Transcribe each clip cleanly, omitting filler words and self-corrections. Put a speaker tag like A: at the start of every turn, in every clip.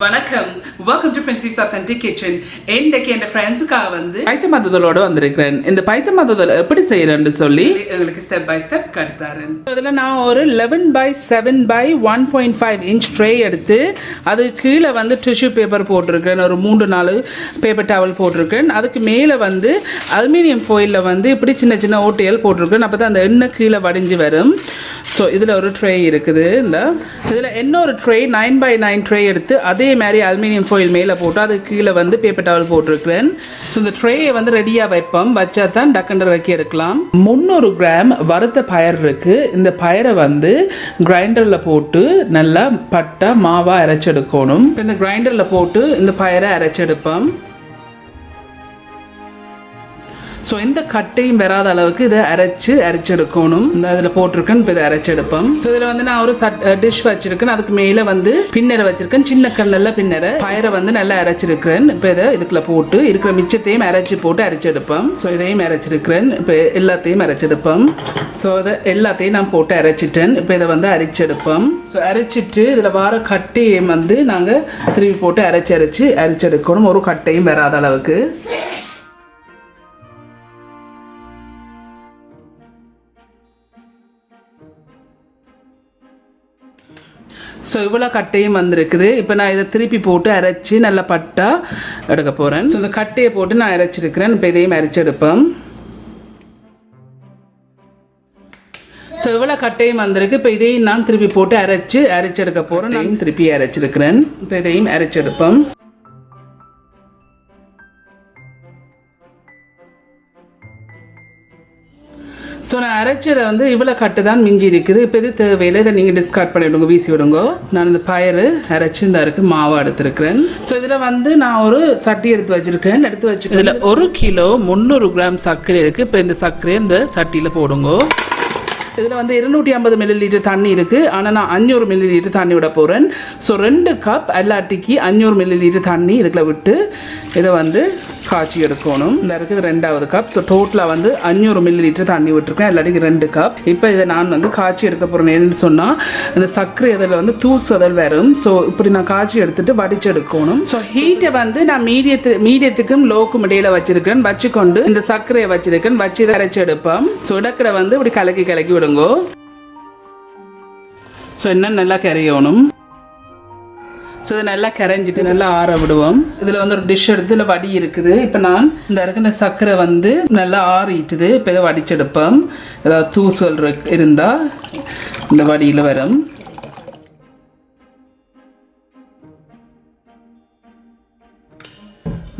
A: வணக்கம், welcome to Princy's Authentic Kitchen. இன்னைக்கு என் ஃப்ரெண்ட்ஸுக்காக வந்து பைத்தம் மா தோதலோட வந்திருக்கிறேன். இந்த பைத்தம் மா தோதல் எப்படி செய்யறேன்னு சொல்லி உங்களுக்கு ஸ்டெப் பை ஸ்டெப் கற்றுத்தரேன். அதில் நான் ஒரு 11 by 7 by 1.5 inch ட்ரே எடுத்து அது கீழே வந்து டிஷ்யூ பேப்பர் போட்டிருக்கேன். ஒரு 3-4 பேப்பர் டவல் போட்டிருக்கேன். அதுக்கு மேலே வந்து அலுமினியம் ஃபாயிலில் வந்து இப்படி சின்ன சின்ன ஓட்டைகள் போட்டிருக்கேன். அப்போ தான் அந்த எண்ணெய் கீழே வடிஞ்சு வரும். ஸோ இதில் ஒரு ட்ரே இருக்குது. இதில் இன்னொரு ட்ரே 9 by 9 ட்ரே எடுத்து அதே மாதிரி அலுமினியம் ஃபாயில் மேலே போட்டு அது கீழே வந்து பேப்பர் டவல் போட்டிருக்கிறேன். ஸோ இந்த ட்ரேயை வந்து ரெடியாக வைப்போம். வச்சா தான் டக்கண்டர் வைக்க எடுக்கலாம். 300 கிராம் வறுத்த பயர் இருக்குது. இந்த பயரை வந்து கிரைண்டரில் போட்டு நல்லா பட்டை மாவாக அரைச்செடுக்கணும். இந்த கிரைண்டரில் போட்டு இந்த பயரை அரைச்செடுப்போம். ஸோ இந்த கட்டையும் வராத அளவுக்கு இதை அரைச்செடுக்கணும். இந்த இதில் போட்டிருக்கேன். இப்போ இதை அரைச்செடுப்போம். ஸோ இதில் வந்து நான் ஒரு டிஷ் வச்சிருக்கேன். அதுக்கு மேலே வந்து பின்னரை வச்சிருக்கேன். சின்ன கண்ணில் பின்னரை பயரை வந்து நல்லா அரைச்சிருக்கிறேன். இப்போ இதை இதுக்குள்ள போட்டு இருக்கிற மிச்சத்தையும் அரைச்சி போட்டு அரைச்செடுப்போம். ஸோ இதையும் அரைச்சிருக்கிறேன். இப்போ எல்லாத்தையும் அரைச்செடுப்போம். ஸோ இதை எல்லாத்தையும் நான் போட்டு அரைச்சிட்டேன். இப்போ இதை வந்து அரைச்செடுப்போம். ஸோ அரைச்சிட்டு இதில் வர கட்டையும் வந்து நாங்கள் திருப்பி போட்டு அரைச்செடுக்கணும். ஒரு கட்டையும் வராத அளவுக்கு. ஸோ இவ்வளோ கட்டையும் வந்திருக்குது. இப்போ நான் இதை திருப்பி போட்டு அரைச்சி நல்லா பட்டா எடுக்க போகிறேன். ஸோ இந்த கட்டையை போட்டு நான் அரைச்சிருக்கிறேன். இப்போ இதையும் அரைச்செடுப்பேன். ஸோ இவ்வளோ கட்டையும் வந்திருக்கு. இப்போ இதையும் நான் திருப்பி போட்டு அரைச்செடுக்க போகிறேன். நான் திருப்பி அரைச்சிருக்கிறேன். இப்போ இதையும் அரைச்செடுப்பேன். ஸோ நான் அரைச்சதை வந்து இவ்வளோ கட்டு தான் மிஞ்சி இருக்குது. இப்போ இது தேவையில்லை. இதை நீங்கள் டிஸ்கார்ட் பண்ணிவிடுங்க, வீசி விடுங்க. நான் இந்த பயறு அரைச்சி இந்த இருக்குது மாவாக எடுத்துருக்கிறேன். ஸோ இதில் வந்து நான் ஒரு சட்டி எடுத்து வச்சுருக்கேன். இதில் 1 கிலோ 300 கிராம் சர்க்கரை இருக்குது. இப்போ இந்த சர்க்கரையை இந்த சட்டியில் போடுங்க. இதில் வந்து 250 ml தண்ணி இருக்குது. ஆனால் நான் 500 ml தண்ணி விட போகிறேன். ஸோ 2 கப் எல்லாட்டிக்கு 500 ml தண்ணி இதுக்குள்ள விட்டு இதை வந்து காய்ச்சி எடுக்கணும். இந்த இருக்குது 2வது கப். ஸோ டோட்டலாக வந்து 500 ml தண்ணி விட்டுருக்கேன். எல்லாட்டிக்கு 2 கப். இப்போ இதை நான் வந்து காய்ச்சி எடுக்க போகிறேன். என்னன்னு சொன்னால் இந்த சர்க்கரை இதில் வந்து தூசுதல் வரும். ஸோ இப்படி நான் காய்ச்சி எடுத்துட்டு வடிச்சு எடுக்கணும். ஸோ ஹீட்டை வந்து நான் மீடியத்துக்கும் லோக்கும் இடையில வச்சிருக்கேன். வச்சுக்கொண்டு இந்த சர்க்கரையை வச்சிருக்கேன். வச்சு இதை அரைச்சி எடுப்பேன். ஸோ இடக்கிற வந்து இப்படி கலக்கி விடுங்க. ஸோ என்ன நல்லா கரையணும். ஸோ இதை நல்லா கரைஞ்சிட்டு நல்லா ஆற விடுவோம். இதில் வந்து ஒரு டிஷ் எடுத்து இதில் வடி இருக்குது. இப்போ நான் இந்த சர்க்கரை வந்து நல்லா ஆறிட்டுது. இப்போ இதை வடிச்செடுப்போம். ஏதாவது தூசுகள் இருந்தால் இந்த வடியில் வரும்.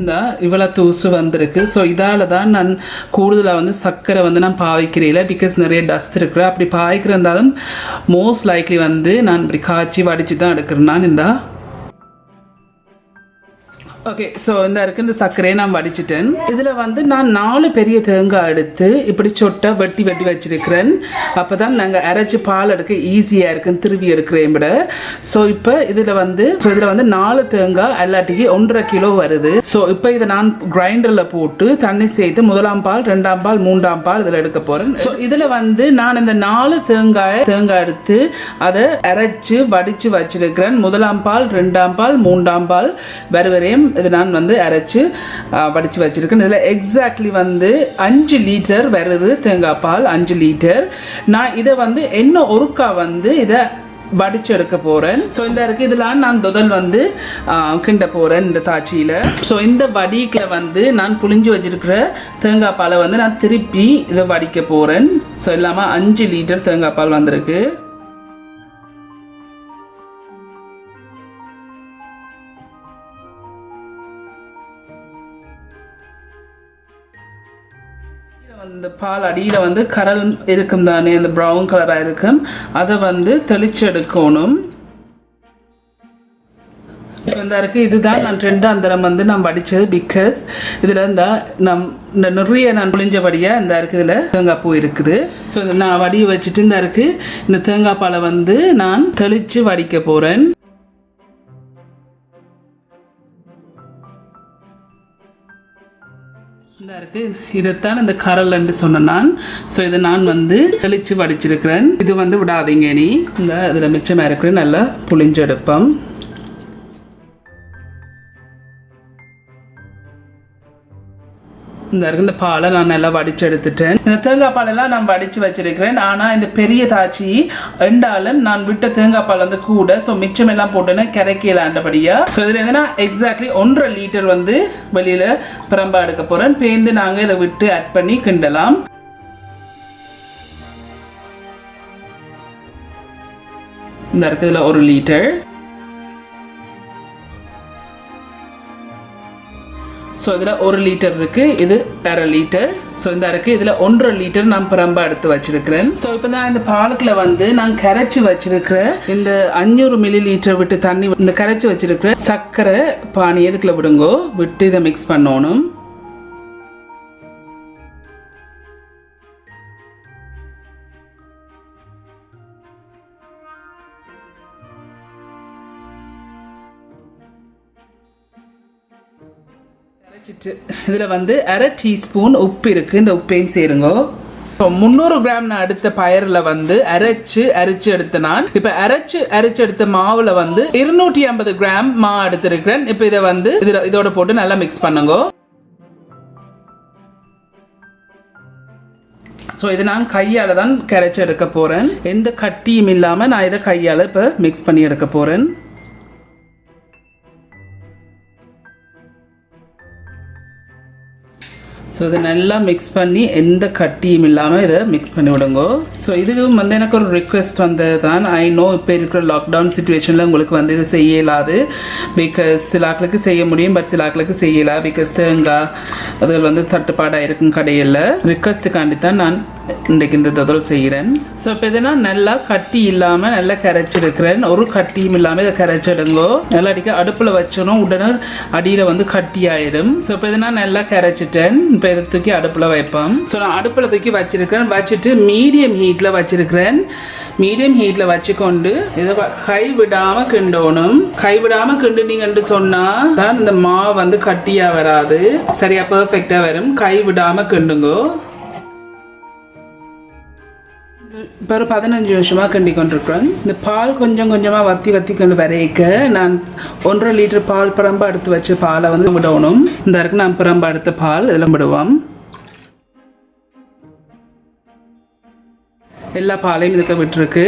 A: இந்த இவ்வளோ தூசு வந்திருக்கு. ஸோ இதால் தான் நான் கூடுதலாக வந்து சர்க்கரை வந்து நான் பாவிக்கிறேன். பிகாஸ் நிறைய டஸ்ட் இருக்கிற அப்படி பாவிக்கிறந்தாலும் மோஸ்ட் லைக்லி வந்து நான் இப்படி காய்ச்சி வடித்து தான் எடுக்கிறேன். நான் இந்த ஓகே. ஸோ இந்த சர்க்கரையை நான் வடிச்சிட்டேன். இதில் வந்து நான் 4 பெரிய தேங்காய் எடுத்து இப்படி சொட்டை வெட்டி வச்சிருக்கிறேன். அப்போ தான் நாங்கள் அரைச்சி பால் எடுக்க ஈஸியாக இருக்குன்னு திருவி எடுக்கிறேன் விட. ஸோ இப்போ இதில் வந்து 4 தேங்காய் எல்லாட்டிக்கு 1.5 கிலோ வருது. ஸோ இப்போ இதை நான் கிரைண்டரில் போட்டு தண்ணி சேர்த்து 1ஆம் பால் 2ஆம் பால் 3ஆம் பால் இதில் எடுக்க போகிறேன். ஸோ இதில் வந்து நான் இந்த 4 தேங்காய் எடுத்து அதை அரைச்சி வடித்து வச்சிருக்கிறேன். 1ஆம் பால் 2ஆம் பால் 3ஆம் பால் வருவரையும் இது நான் வந்து அரைச்சு வடிச்சு வச்சிருக்கேன். இதில் எக்ஸாக்ட்லி வந்து 5 லிட்டர் வருது தேங்காய் பால். 5 லிட்டர். நான் இதை வந்து என்ன ஒருக்கா வந்து இதை வடிச்சு எடுக்க போகிறேன். ஸோ இந்த இதில் நான் தொதல் வந்து கிண்ட போகிறேன் இந்த தாச்சியில். ஸோ இந்த வடிக்க வந்து நான் புளிஞ்சு வச்சிருக்கிற தேங்காய் பாலை வந்து நான் திருப்பி இதை வடிக்க போகிறேன். ஸோ இல்லாமல் 5 லிட்டர் தேங்காய் பால் வந்திருக்கு. அந்த பால் அடியில் வந்து கரல் இருக்கும் தானே, அந்த ப்ரௌன் கலராக இருக்கும். அதை வந்து தெளிச்சு எடுக்கணும். ஸோ இதுதான் நான் 2ஆம் தரம் வந்து நான் வடித்தது. பிகாஸ் இதில் இந்த நிறைய நான் புளிஞ்சபடியாக இதில் தேங்காய் பூ இருக்குது. ஸோ நான் வடிய வச்சுட்டு இந்த தேங்காய் பாலை வந்து நான் தெளித்து வடிக்க போகிறேன். இதைத்தான் இந்த கரல்ன்னு சொன்னேன் நான். ஸோ இதை நான் வந்து தெளித்து வடிச்சிருக்கிறேன். இது வந்து விடாதீங்க. நீ இந்த இதில் மிச்சமாக இருக்கிற நல்லா புளிஞ்செடுப்போம். இந்த பாலை நான் நல்லா வடிச்சு எடுத்துட்டேன். இந்த தேங்காய் பாலெல்லாம் நான் வடிச்சு வச்சிருக்கிறேன். ஆனால் இந்த பெரிய தாச்சி ரெண்டாலும் நான் விட்ட தேங்காய் பால் வந்து கூட, ஸோ மிச்சம் எல்லாம் போட்டேன்னா கிடைக்கலாண்டபடியா. ஸோ இதில் என்னன்னா எக்ஸாக்ட்லி 1.5 லிட்டர் வந்து வெளியில பிரம்பா எடுக்க போறேன். பேந்து நாங்கள் இதை விட்டு ஆட் பண்ணி கிண்டலாம். இந்த இடத்துல 1 லிட்டர். ஸோ இதில் 1 லிட்டர் இருக்கு, இது 1/2 லிட்டர். ஸோ இந்த இருக்கு இதில் 1.5 லிட்டர் நான் பிரம்பா எடுத்து வச்சிருக்கிறேன். ஸோ இப்போ நான் இந்த பாலுக்குள்ள வந்து நான் கரைச்சி வச்சிருக்கிற இந்த 500 மில்லி லிட்டர் விட்டு தண்ணி, இந்த கரைச்சி வச்சிருக்கிற சர்க்கரை பானி எதுக்குள்ள விடுங்கோ, விட்டு இதை மிக்ஸ் பண்ணணும். இதில் வந்து 1/2 டீஸ்பூன் உப்பு இருக்கு, இந்த உப்பையும் சேருங்க. 300 கிராம் நான் எடுத்த பயரில் வந்து அரைச்சு எடுத்த நான் இப்போ அரைச்சு எடுத்த மாவுல வந்து 250 கிராம் மா எடுத்திருக்கிறேன். இப்போ இதை வந்து இதோட போட்டு நல்லா மிக்ஸ் பண்ணுங்க. ஸோ இதை நான் கையால் தான் கரைச்சி எடுக்க போறேன். எந்த கட்டியும் இல்லாமல் நான் இதை கையால் இப்போ மிக்ஸ் பண்ணி எடுக்க போறேன். ஸோ இதை நல்லா மிக்ஸ் பண்ணி எந்த கட்டியும் இல்லாமல் இதை மிக்ஸ் பண்ணி விடுங்க. ஸோ இதுவும் வந்து எனக்கு ஒரு ரிக்வெஸ்ட் வந்தது தான். ஐ நோ இப்போ இருக்கிற லாக்டவுன் சுச்சுவேஷனில் உங்களுக்கு வந்து இதை செய்ய இயலாது. பிகாஸ் சில ஆட்களுக்கு செய்ய முடியும், பட் சில ஆட்களுக்கு செய்யலை. பிகாஸ் தேங்காய் அதுகள் வந்து தட்டுப்பாடாக இருக்கும் கடையில். ரிக்வெஸ்ட்டுக்காண்டி தான் நான் இன்றைக்கு இந்த தொதல் செய்கிறேன். ஸோ இப்போ இதெல்லாம் நல்லா கட்டி இல்லாமல் நல்லா கரைச்சிருக்கிறேன். ஒரு கட்டியும் இல்லாமல் இதை கரைச்சிடுங்கோ. நல்லா அடிக்க அடுப்பில் வச்சோன்னா உடனே அடியில் வந்து கட்டி ஆயிடும். ஸோ இப்போ இதை நான் நல்லா கரைச்சிட்டேன். இப்போ இதை தூக்கி அடுப்பில் வைப்பேன். ஸோ நான் அடுப்பில் தூக்கி வச்சிருக்கிறேன். வச்சுட்டு மீடியம் ஹீட்டில் வச்சிருக்கிறேன். மீடியம் ஹீட்டில் வச்சுக்கொண்டு இதை கைவிடாமல் கிண்டணும். கைவிடாமல் கிண்டுனீங்கன்னு சொன்னால் தான் இந்த மாவு வந்து கட்டியாக வராது, சரியா பெர்ஃபெக்டாக வரும். கைவிடாமல் கிண்டுங்கோ. இப்போ ஒரு 15 நிமிஷமாக கிண்டி கொண்டிருக்கிறேன். இந்த பால் கொஞ்சம் கொஞ்சமாக வத்தி கொண்டு வரைக்க நான் 1.5 லிட்டர் பால் பிரம்பா எடுத்து வச்ச பாலை வந்து விடணும். இந்த இருக்கு நான் பிரம்பா எடுத்த பால் இதெல்லாம் விடுவோம். எல்லா பாலையும் இதுக்கு விட்டுருக்கு.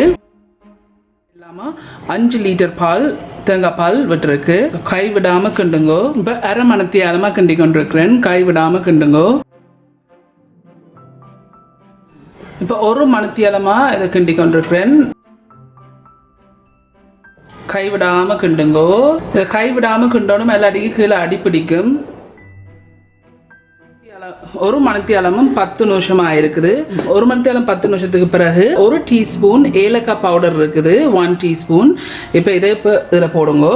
A: இல்லாமல் 5 லிட்டர் பால் தேங்காய் பால் விட்டுருக்கு. கை விடாமல் கிண்டுங்கோ. இப்போ 1/2 மணத்தியாலமாக கிண்டி கொண்டிருக்கிறேன். கை விடாமல் கிண்டுங்கோ. இப்போ 1 மணத்தியாலமாக இதை கிண்டி கொண்டிருக்கிறேன். கைவிடாமல் கிண்டுங்கோ. இதை கைவிடாமல் கிண்டோனும் எல்லாடிக்கும் கீழே அடி பிடிக்கும். 1 மணத்தியாலமும் 10 நிமிஷம் ஆயிருக்குது. 1 மணத்தியாலம் 10 நிமிஷத்துக்கு பிறகு 1 டீஸ்பூன் ஏலக்காய் பவுடர் இருக்குது, 1 டீஸ்பூன். இப்போ இதில் போடுங்கோ.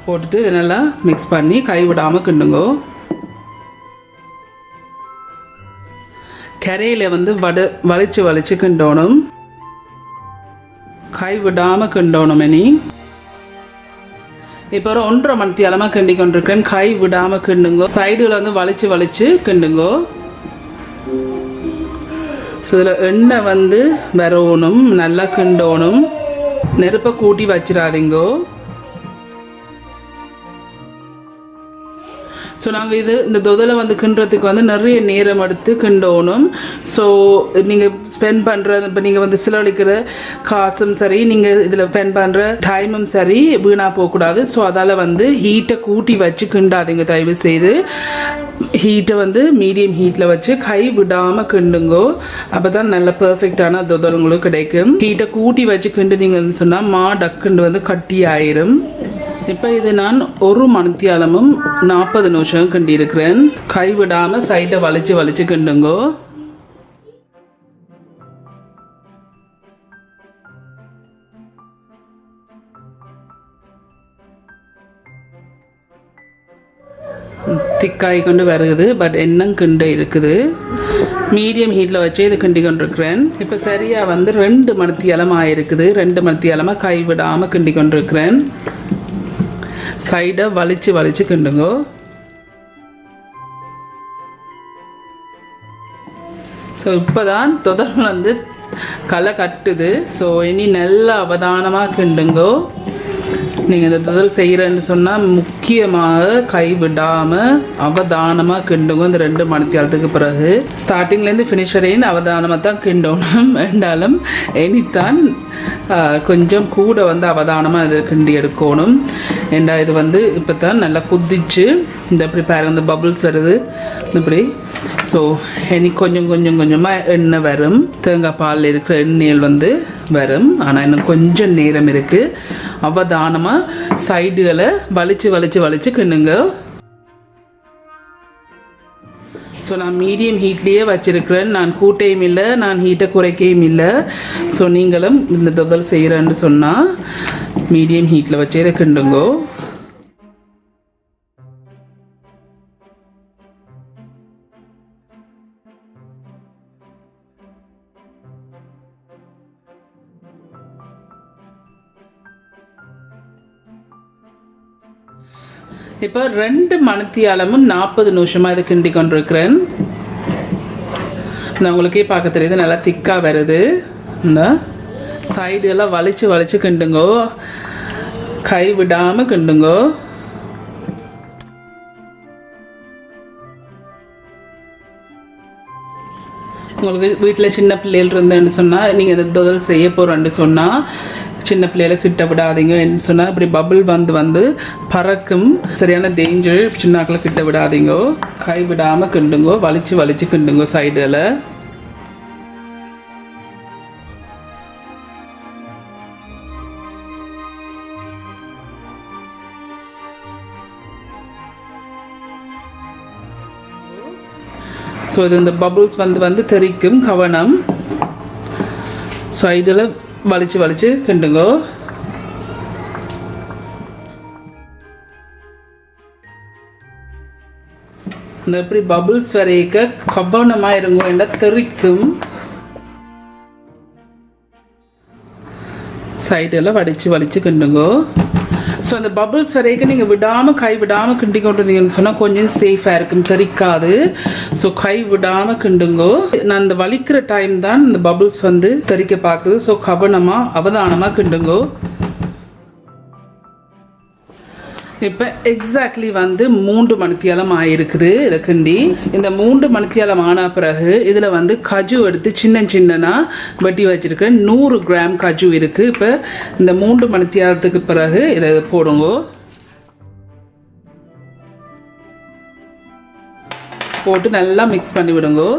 A: போட்டுட்டு இதை நல்லா மிக்ஸ் பண்ணி கைவிடாமல் கிண்டுங்கோ. கரையில் வந்து வலிச்சு கிண்டோணும். கை விடாமல் கிண்டோணும். இனி இப்போ ஒரு 1.5 மணத்தியாலமாக கிண்டி கொண்டிருக்கேன். கை விடாமல் கிண்டுங்கோ. சைடுல வந்து வலிச்சு கிண்டுங்கோ. ஸோ இதில் எண்ணெய் வந்து வரணும், நல்லா கிண்டோணும். நெருப்பை கூட்டி வச்சிடாதீங்கோ. ஸோ நாங்கள் இந்த தொதலை வந்து கிண்டுறதுக்கு வந்து நிறைய நேரம் எடுத்து கிண்டோணும். ஸோ நீங்கள் ஸ்பெண்ட் பண்ணுற இப்போ நீங்கள் வந்து செலவழிக்கிற காசும் சரி, நீங்கள் இதில் ஸ்பெண்ட் பண்ணுற டைமும் சரி வீணாக போகக்கூடாது. ஸோ அதால் வந்து ஹீட்டை கூட்டி வச்சு கிண்டாதீங்க தயவு செய்து. ஹீட்டை வந்து மீடியம் ஹீட்டில் வச்சு கை விடாமல் கிண்டுங்கோ. அப்போ தான் நல்ல பெர்ஃபெக்டான தொதல் உங்களுக்கு கிடைக்கும். ஹீட்டை கூட்டி வச்சு கிண்டுனீங்கன்னு சொன்னால் மா டக்குண்டு வந்து கட்டி ஆயிரும். இப்போ இது நான் 1 மணத்தியாலமும் 40 நிமிஷம் கிண்டி இருக்கிறேன். கைவிடாமல் சைட்டை வலிச்சு கிண்டுங்கோ. திக்காய் கொண்டு வருது, பட் இன்னும் கிண்ட இருக்குது. மீடியம் ஹீட்டில் வச்சு இது கிண்டி கொண்டிருக்கிறேன். இப்போ சரியாக வந்து 2 மணத்தியாலம் ஆயிருக்குது. 2 மணத்தியாலமாக கைவிடாமல் கிண்டி கொண்டிருக்கிறேன். சைடை வலிச்சு கிண்டுங்கோ. ஸோ இப்போ தான் தொதல் வந்து களை கட்டுது. ஸோ இனி நல்லா அவதானமாக கிண்டுங்கோ. நீங்கள் இந்த தொதல் செய்கிறேன்னு சொன்னால் முக்கியமாக கைவிடாமல் அவதானமாக கிண்டுங்க. இந்த 2 மணித்தியாலத்துக்கு பிறகு ஸ்டார்டிங்லேருந்து ஃபினிஷ் வரையும் அவதானமாக தான் கிண்டணும். என்றாலும் இனித்தான் கொஞ்சம் கூட வந்து அவதானமாக இது கிண்டி எடுக்கணும். ஏண்டா இது வந்து இப்போ தான் நல்லா குதிச்சு இந்த இப்படி பாருங்க இந்த பபுள்ஸ் வருது இப்படி. ஸோ இனி கொஞ்சம் கொஞ்சமாக எண்ணெய் வரும். தேங்காய் பாலில் இருக்கிற எண்ணெயில் வந்து வரும். ஆனால் இன்னும் கொஞ்சம் நேரம் இருக்குது. அவதானமாக சைடுகளை வலிச்சு கிண்ணுங்க. ஸோ நான் மீடியம் ஹீட்லேயே வச்சுருக்கிறேன். நான் கூட்டையும் இல்லை, நான் ஹீட்டை குறைக்கையும் இல்லை. ஸோ நீங்களும் இந்த தொதல் செய்கிறேன்னு சொன்னால் மீடியம் ஹீட்டில் வச்சு இதை கிண்டுங்கோ. இப்போ 2 மணித்தியாலமும் 40 நிமிஷமாக இதை கிண்டி கொண்டிருக்கிறேன். இந்த உங்களுக்கே பார்க்க தெரியுது நல்லா திக்காக வருது. இந்த சைடு எல்லாம் வலிச்சு கிண்டுங்கோ, கை விடாமல் கிண்டுங்கோ. உங்களுக்கு வீட்டில் சின்ன பிள்ளைகள் இருந்தேன்னு சொன்னால் நீங்கள் இந்த தொதல் செய்ய போகிறேன்னு சொன்னால் சின்ன பிள்ளைகளை கிட்ட விடாதீங்கன்னு சொன்னால் இப்படி பபுள் வந்து பறக்கும். சரியான டேஞ்சர். சின்னாக்களை கிட்ட விடாதீங்கோ. கை விடாமல் கிண்டுங்கோ, வலிச்சு கிண்டுங்கோ சைடில். ஸோ இது இந்த பபுள்ஸ் வந்து தெறிக்கும். கவனம். சைடில் வலிச்சு கிண்டுங்கோ. இந்த எப்படி பபுள்ஸ் வரைக்க கவனமாக இருங்கோ, என்ன தெறிக்கும். சைடில் வலிச்சு கிண்டுங்கோ. ஸோ அந்த பபுள்ஸ் வரைக்கும் நீங்கள் விடாமல் கை விடாமல் கிண்டி கொண்டு இருந்தீங்கன்னு சொன்னால் கொஞ்சம் சேஃபாக இருக்கும், தெறிக்காது. ஸோ கை விடாமல் கிண்டுங்கோ. நான் இந்த வலிக்கிற டைம் தான் இந்த பபுள்ஸ் வந்து தெறிக்க பார்க்குது. ஸோ கவனமாக அவதானமாக கிண்டுங்கோ. இப்போ எக்ஸாக்ட்லி வந்து 3 மணித்தியாலம் ஆயிருக்குது இதை கிண்டி. இந்த 3 மணித்தியாலம் ஆன பிறகு இதில் வந்து கஜு எடுத்து சின்னனா வெட்டி வச்சிருக்கேன். 100 கிராம் கஜு இருக்குது. இப்போ இந்த 3 மணித்தியாலத்துக்கு பிறகு இதை போடுங்கோ. போட்டு நல்லா மிக்ஸ் பண்ணி விடுங்கோ.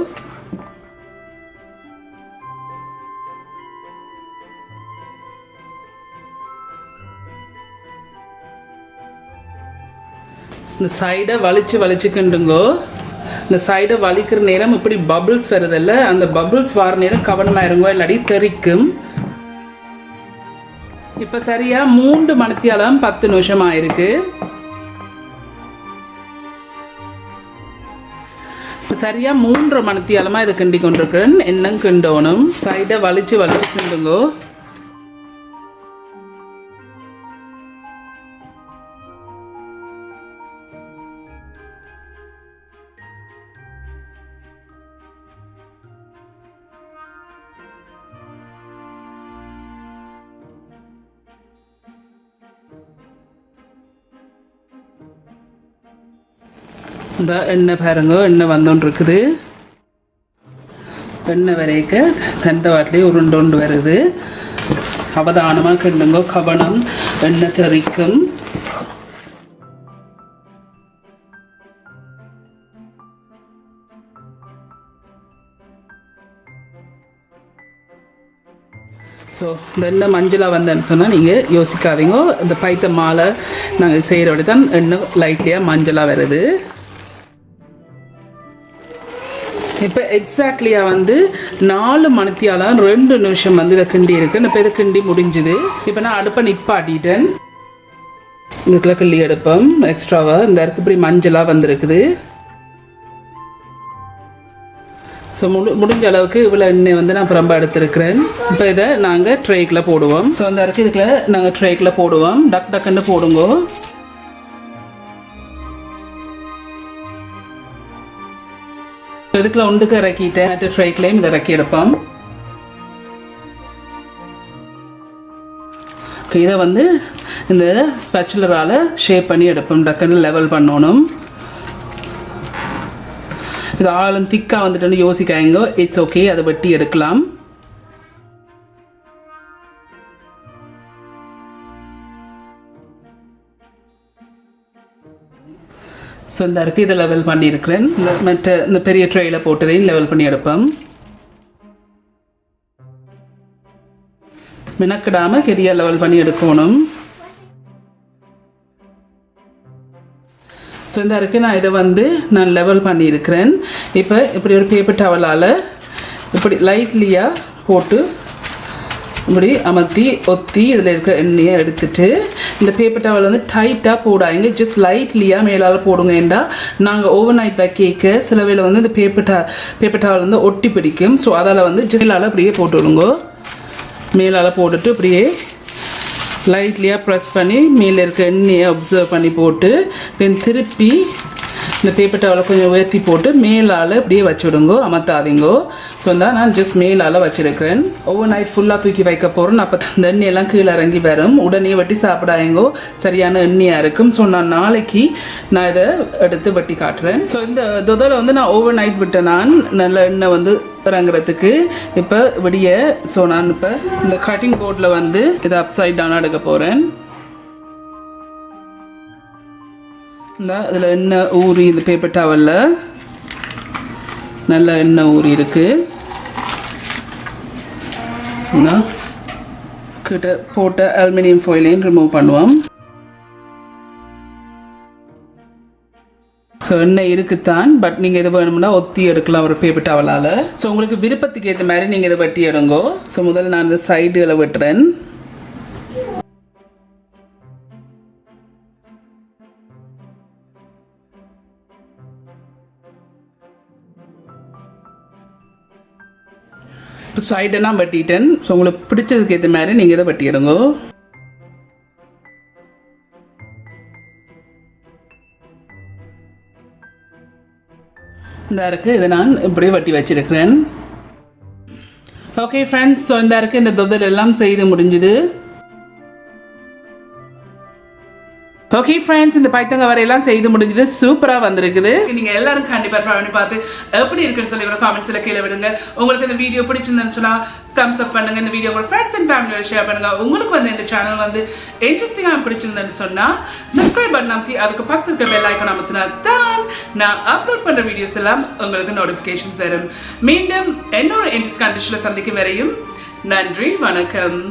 A: இந்த சைடை வலிச்சு கிண்டுங்கோ. இந்த சைடை வலிக்கிற நேரம் இப்படி பபுள்ஸ் வருதில்ல, அந்த பபுள்ஸ் வர நேரம் கவனமாக இருங்கோ, இல்லாடி தெறிக்கும். இப்போ சரியா 3 மணித்தியாலம் 10 நிமிஷம் ஆயிருக்கு. இப்போ சரியா 3 மணித்தியாலமாக இதை கிண்டி கொண்டிருக்கிறேன். என்ன கிண்டோனும் சைடை வலிச்சு கிண்டுங்கோ. இந்த எண்ணெய் பாருங்க, எண்ணெய் வந்துட்டு இருக்குது. எண்ணெய் வரைக்க தண்டவாட்டிலே உருண்டு வருது. அவதானமாக கிண்டுங்க, கவனம், எண்ணெய் தெறிக்கும். ஸோ இந்த எண்ணெய் மஞ்சளாக வந்தேன்னு சொன்னால் நீங்கள் யோசிக்காதீங்க. இந்த பைத்தம் மாலை நாங்கள் செய்கிறபடி தான் எண்ணெய் லைட்லியாக மஞ்சளாக வருது. இப்போ எக்ஸாக்ட்லியாக வந்து 4 மணித்தியாலம் 2 நிமிஷம் வந்து இதை கிண்டி இருக்கு. இப்போ இதை கிண்டி முடிஞ்சுது. இப்போ நான் அடுப்பை நிப்பாட்டிட்டேன். இதுக்குள்ள கிள்ளி அடுப்பம் எக்ஸ்ட்ராவாக இந்த இருக்கு இப்படி மஞ்சளாக வந்திருக்குது. ஸோ முடிஞ்ச அளவுக்கு இவ்வளோ எண்ணெய் வந்து நான் ரொம்ப எடுத்துருக்கிறேன். இப்போ இதை நாங்கள் ட்ரேக்கில் போடுவோம். ஸோ இந்த இருக்கு இதுக்குள்ள நாங்கள் ட்ரேக்கில் போடுவோம். டக்குன்னு போடுங்கோ. இதுக்குள்ள ஒன்றுக்கு இறக்கிட்டேன். மற்ற ட்ரைக்லையும் இதை இறக்கி எடுப்போம். இதை வந்து இந்த ஸ்பேச்சுலரால் ஷேப் பண்ணி எடுப்போம். டக்குன்னு லெவல் பண்ணணும். இது ஆளும் திக்காக வந்துட்டு யோசிக்காங்க. இட்ஸ் ஓகே, அதை வெட்டி எடுக்கலாம். ஸோ இந்த இருக்குது இதை லெவல் பண்ணியிருக்கிறேன். இந்த பெரிய ட்ரேயில் போட்டதையும் லெவல் பண்ணி எடுப்போம். மினக்கிடாமல் கெரியாக லெவல் பண்ணி எடுக்கணும். ஸோ இந்த இருக்குது நான் இதை வந்து நான் லெவல் பண்ணியிருக்கிறேன். இப்போ இப்படி ஒரு பேப்பர் டவலால் இப்படி லைட்லியாக போட்டு இப்படி அமர்த்தி ஒத்தி இதில் இருக்கிற எண்ணெயை எடுத்துட்டு இந்த பேப்பர் டவல் வந்து டைட்டாக போடாங்க. ஜஸ்ட் லைட்லியாக மேலால் போடுங்க. ஏண்டா நாங்கள் ஓவர் நைட் வைக்க சில வேளை வந்து இந்த பேப்பர் டவல் வந்து ஒட்டி பிடிக்கும். ஸோ அதால் வந்து ஜஸ்ட் மேலால் அப்படியே போட்டு விடுங்க. மேலால் போட்டுட்டு அப்படியே லைட்லியாக ப்ரெஸ் பண்ணி மேலே இருக்க எண்ணெயை அப்சர்வ் பண்ணி போட்டு பின் திருப்பி இந்த பேப்பர் டவலை கொஞ்சம் உயர்த்தி போட்டு மேலால் இப்படியே வச்சுடுங்கோ, அமர்த்தாதீங்கோ. ஸோ தான் நான் ஜஸ்ட் மேலால் வச்சுருக்கிறேன். ஓவர் நைட் ஃபுல்லாக தூக்கி வைக்க போகிறேன். அப்போ இந்த எண்ணெயெல்லாம் கீழே இறங்கி வரும். உடனே வெட்டி சாப்பிடாயங்கோ, சரியான எண்ணெயாக இருக்கும். ஸோ நான் நாளைக்கு நான் இதை எடுத்து வெட்டி காட்டுறேன். ஸோ இந்த தொதலை வந்து நான் ஓவர் நைட் விட்டேன். நான் நல்ல எண்ணெய் வந்து இறங்குறதுக்கு இப்போ விடிய. ஸோ நான் இப்போ இந்த கட்டிங் போர்டில் வந்து இதை அப்சைட் டவுன் எடுக்க போகிறேன். இந்த இதில் எண்ணெய் ஊறி இந்த பேப்பர் டவலில் நல்ல எண்ணெய் ஊறி இருக்கு. கிட்ட போட்ட அலுமினியம் ஃபாயிலையும் ரிமூவ் பண்ணுவோம். ஸோ எண்ணெய் இருக்குத்தான், பட் நீங்கள் எது வேணும்னா ஒத்தி எடுக்கலாம் ஒரு பேப்பர் டவலால். ஸோ உங்களுக்கு விருப்பத்துக்கு ஏற்ற மாதிரி நீங்கள் இதை வெட்டி எடுங்கோ. ஸோ முதல்ல நான் இந்த சைடுகளை வெட்டுறேன். இப்போ சைடெல்லாம் வெட்டிட்டேன். ஸோ உங்களுக்கு பிடிச்சதுக்கு ஏற்ற மாதிரி நீங்கள் இதை வெட்டிடுங்க. இந்த இருக்குது இதை நான் இப்படியே வெட்டி வச்சிருக்கிறேன். ஓகே ஃப்ரெண்ட்ஸ், ஸோ இந்த இருக்குது இந்த தொதல் எல்லாம் செய்து முடிஞ்சுது. ஓகே ஃப்ரெண்ட்ஸ், இந்த பைத்தங்க வரையெல்லாம் செய்து முடிஞ்சது. சூப்பராக வந்திருக்குது. நீங்கள் எல்லாரும் கண்டிப்பாக ட்ரை பண்ணி பார்த்து எப்படி இருக்குன்னு சொல்லி ஒரு காமெண்ட்ஸில் கீழே விடுங்க. உங்களுக்கு இந்த வீடியோ பிடிச்சிருந்தேன்னு சொன்னால் தம்ஸ் அப் பண்ணுங்க. இந்த வீடியோ உங்கள் ஃப்ரெண்ட்ஸ் அண்ட் ஃபேமிலியோட ஷேர் பண்ணுங்க. உங்களுக்கு வந்து இந்த சேனல் வந்து இன்ட்ரெஸ்டிங்காக பிடிச்சிருந்தேன்னு சொன்னால் சப்ஸ்கிரைப் பண்ண அமுத்தி அதுக்கு பக்கத்தில் இருக்க பெல் ஐக்கான் அமுத்தினா தான் நான் அப்லோட் பண்ணுற வீடியோஸ் எல்லாம் உங்களுக்கு நோட்டிஃபிகேஷன்ஸ் வரும். மீண்டும் இன்னொரு இன்ட்ரெஸ்ட் கண்டிஷனில் சந்திக்கும் வரையும் நன்றி, வணக்கம்.